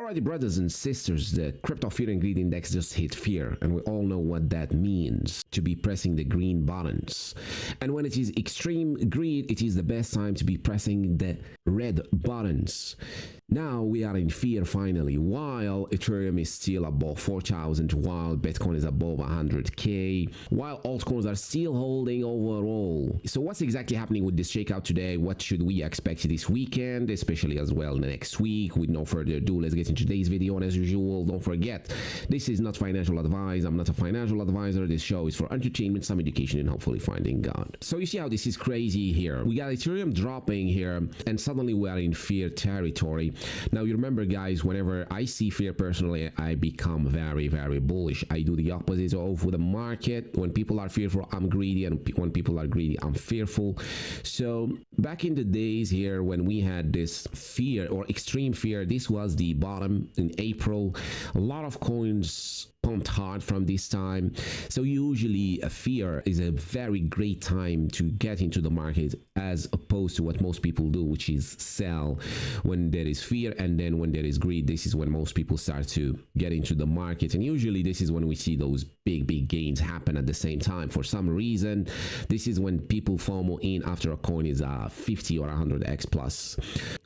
Alrighty, brothers and sisters, the crypto fear and greed index just hit fear, and we all know what that means, to be pressing the green buttons. And when it is extreme greed, it is the best time to be pressing the red buttons. Now we are in fear finally, while Ethereum is still above 4,000, while Bitcoin is above 100k, while altcoins are still holding overall. So what's exactly happening with this shakeout today? What should we expect this weekend, especially as well next week? With no further ado, let's get into today's video. And as usual, don't forget, this is not financial advice. I'm not a financial advisor. This show is for entertainment, some education, and hopefully finding God. So you see how this is crazy here. We got Ethereum dropping here, and suddenly we are in fear territory. Now you remember, guys, whenever I see fear personally, I become very, very bullish. I do the opposite of the market. When people are fearful, I'm greedy, and when people are greedy, I'm fearful. So back in the days here when we had this fear or extreme fear, this was the bottom in April. A lot of coins pumped hard from this time. So usually a fear is a very great time to get into the market, as opposed to what most people do, which is sell when there is fear, and then when there is greed, this is when most people start to get into the market. And usually this is when we see those big gains happen at the same time. For some reason, this is when people FOMO in after a coin is 50 or 100x plus.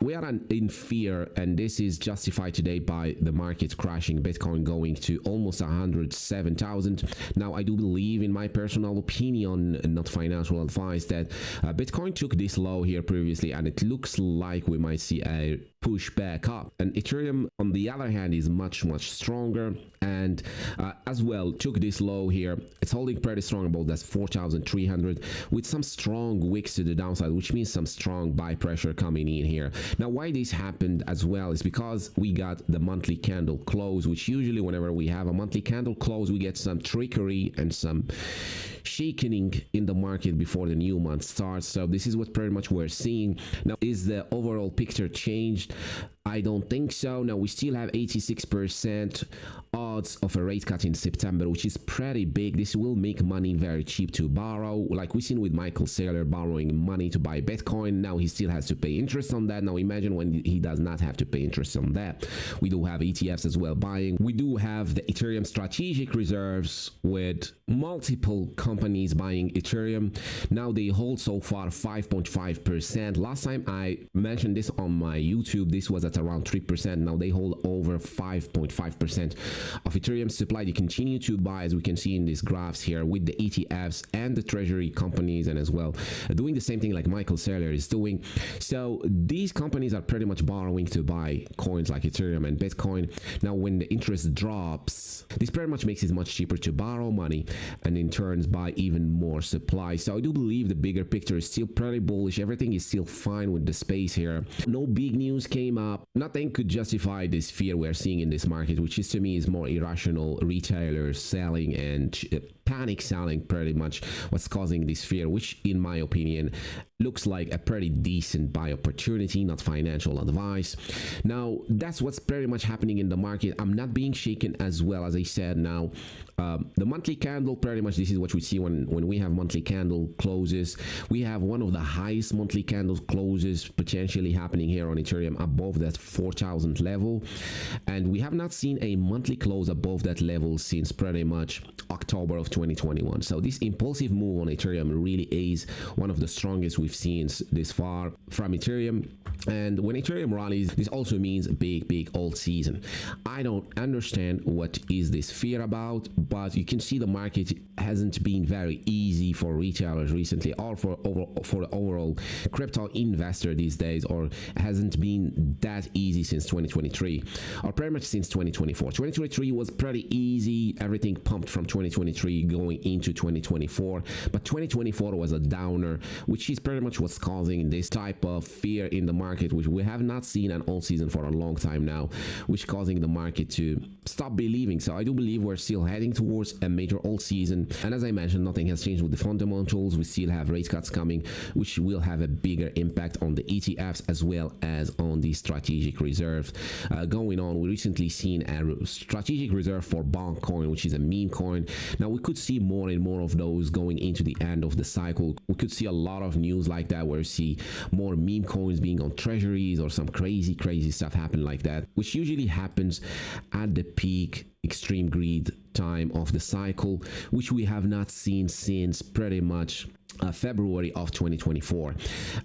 We are in fear, and this is justified today by the market crashing, Bitcoin going to almost 107,000. Now I do believe, in my personal opinion, not financial advice, that Bitcoin took this low here previously, and it looks like we might see a push back up. And Ethereum, on the other hand, is much stronger, and as well took this low here. It's holding pretty strong, about that's 4,300, with some strong wicks to the downside, which means some strong buy pressure coming in here. Now why this happened as well is because we got the monthly candle close, which usually whenever we have a monthly candle close, we get some trickery and some shaking in the market before the new month starts. So this is what pretty much we're seeing. Now, is the overall picture changed? I don't think so. Now we still have 86% odds of a rate cut in September, which is pretty big. This will make money very cheap to borrow, like we've seen with Michael Saylor borrowing money to buy Bitcoin. Now he still has to pay interest on that. Now imagine when he does not have to pay interest on that. We do have ETFs as well buying. We do have the Ethereum strategic reserves with multiple companies buying Ethereum. Now they hold so far 5.5%. Last time I mentioned this on my YouTube, this was at around 3%. Now they hold over 5.5% of Ethereum supply. They continue to buy, as we can see in these graphs here, with the ETFs and the treasury companies, and as well doing the same thing like Michael Saylor is doing. So these companies are pretty much borrowing to buy coins like Ethereum and Bitcoin. Now when the interest drops, this pretty much makes it much cheaper to borrow money, and in turns buy even more supply. So I do believe the bigger picture is still pretty bullish. Everything is still fine with the space here. No big news came up. Nothing could justify this fear we're seeing in this market, which is to me is more irrational retailers selling and panic selling, pretty much what's causing this fear, which in my opinion looks like a pretty decent buy opportunity, not financial advice. Now that's what's pretty much happening in the market. I'm not being shaken as well, as I said. Now the monthly candle, pretty much this is what we see when we have monthly candle closes. We have one of the highest monthly candles closes potentially happening here on Ethereum, above that 4,000 level, and we have not seen a monthly close above that level since pretty much October of 2021. So this impulsive move on Ethereum really is one of the strongest we've seen this far from Ethereum. And when Ethereum rallies, this also means big alt season. I don't understand what is this fear about, but you can see the market hasn't been very easy for retailers recently, or for the overall crypto investor these days, or hasn't been that easy since 2023, or pretty much since 2024. 2023 was pretty easy. Everything pumped from 2023 going into 2024, but 2024 was a downer, which is pretty much what's causing this type of fear in the market, which we have not seen an alt season for a long time now, which causing the market to stop believing. So I do believe we're still heading towards a major alt season, and as I mentioned, nothing has changed with the fundamentals. We still have rate cuts coming, which will have a bigger impact on the ETFs as well as on the strategic reserve going on. We recently seen a strategic reserve for BONK Coin, which is a meme coin. Now we could see more and more of those going into the end of the cycle. We could see a lot of news like that, where we see more meme coins being on some treasuries or some crazy stuff happen like that, which usually happens at the peak extreme greed time of the cycle, which we have not seen since pretty much February of 2024.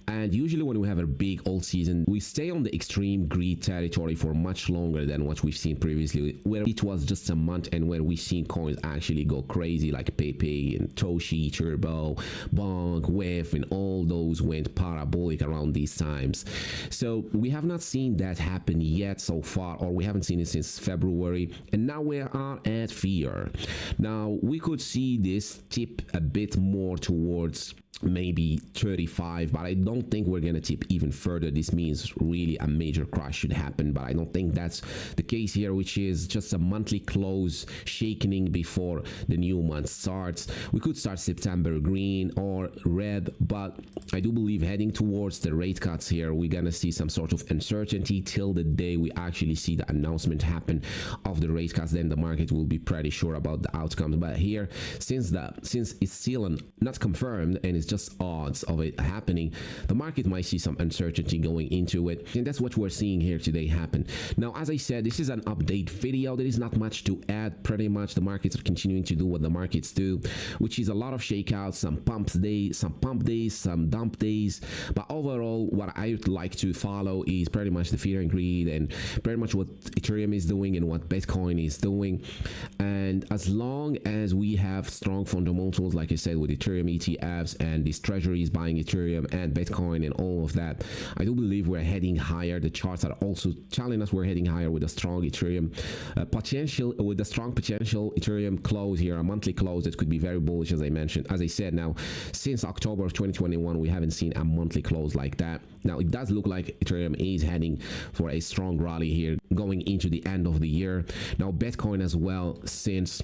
And usually when we have a big alt season, we stay on the extreme greed territory for much longer than what we've seen previously, where it was just a month and where we've seen coins actually go crazy, like Pepe and Toshi, Turbo, BONK, WEF, and all those went parabolic around these times. So we have not seen that happen yet so far, or we haven't seen it since February, and now we are at fear. Now we could see this tip a bit more towards maybe 35, but I don't think we're gonna tip even further. This means really a major crash should happen, but I don't think that's the case here, which is just a monthly close shaking before the new month starts. We could start September green or red, but I do believe heading towards the rate cuts here, we're gonna see some sort of uncertainty till the day we actually see the announcement happen of the rate cuts. Then the market will be pretty sure about the outcomes. But here, since it's still not confirmed and it's just odds of it happening, the market might see some uncertainty going into it, and that's what we're seeing here today happen. Now, as I said, this is an update video. There is not much to add. Pretty much the markets are continuing to do what the markets do, which is a lot of shakeouts, some pump days, some dump days. But overall, what I would like to follow is pretty much the fear and greed, and pretty much what Ethereum is doing and what Bitcoin is doing. And as long as we have strong fundamentals, like I said, with Ethereum ETFs and these treasuries buying Ethereum and Bitcoin and all of that, I do believe we're heading higher. The charts are also telling us we're heading higher with a strong Ethereum potential, with a strong potential Ethereum close here, a monthly close that could be very bullish, as I mentioned. As I said, now since October of 2021, we haven't seen a monthly close like that. Now it does look like Ethereum is heading for a strong rally here going into the end of the year. Now Bitcoin as well, since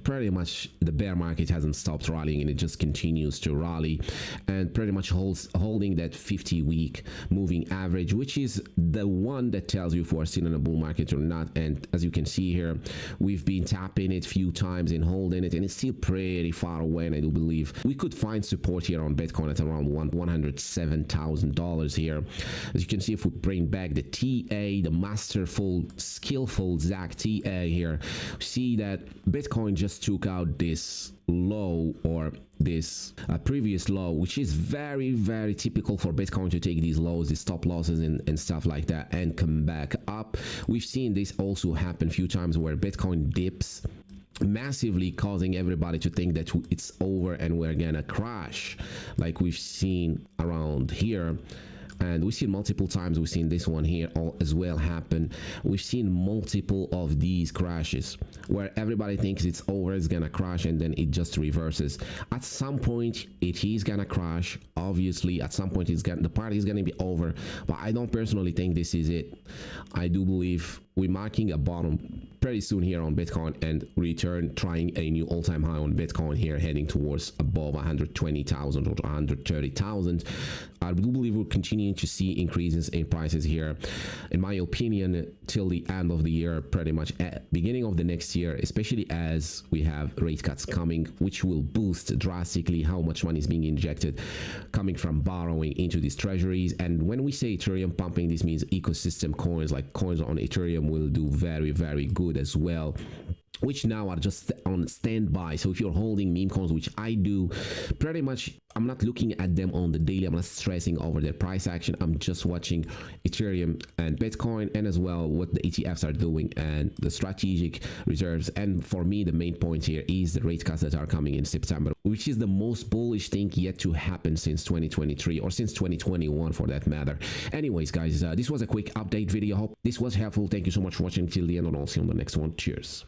pretty much the bear market hasn't stopped rallying and it just continues to rally and pretty much holding that 50-week moving average, which is the one that tells you if we're still in a bull market or not. And as you can see here, we've been tapping it a few times and holding it, and it's still pretty far away. And I do believe we could find support here on Bitcoin at around $107,000 here. As you can see, if we bring back the TA, the masterful, skillful Zack TA here, see that Bitcoin just took out this low, or this previous low, which is very typical for Bitcoin to take these lows, these stop losses and stuff like that, and come back up. We've seen this also happen a few times where Bitcoin dips massively, causing everybody to think that it's over and we're gonna crash, like we've seen around here. And we've seen multiple times. We've seen this one here as well happen. We've seen multiple of these crashes where everybody thinks it's over, it's gonna crash, and then it just reverses. At some point it is gonna crash. Obviously at some point the party is gonna be over, but I don't personally think this is it. I do believe we're marking a bottom pretty soon here on Bitcoin and return trying a new all-time high on Bitcoin here, heading towards above 120,000 or 130,000. I do believe we're continuing to see increases in prices here, in my opinion, till the end of the year, pretty much at beginning of the next year, especially as we have rate cuts coming, which will boost drastically how much money is being injected coming from borrowing into these treasuries. And when we say Ethereum pumping, this means ecosystem coins, like coins on Ethereum, will do very good as well, which now are just on standby. So if you're holding meme coins, which I do, pretty much I'm not looking at them on the daily, I'm not stressing over their price action, I'm just watching Ethereum and Bitcoin, and as well what the ETFs are doing and the strategic reserves. And for me, the main point here is the rate cuts that are coming in September, which is the most bullish thing yet to happen since 2023, or since 2021 for that matter. Anyways guys, this was a quick update video. Hope this was helpful. Thank you so much for watching till the end, and I'll see you on the next one. Cheers.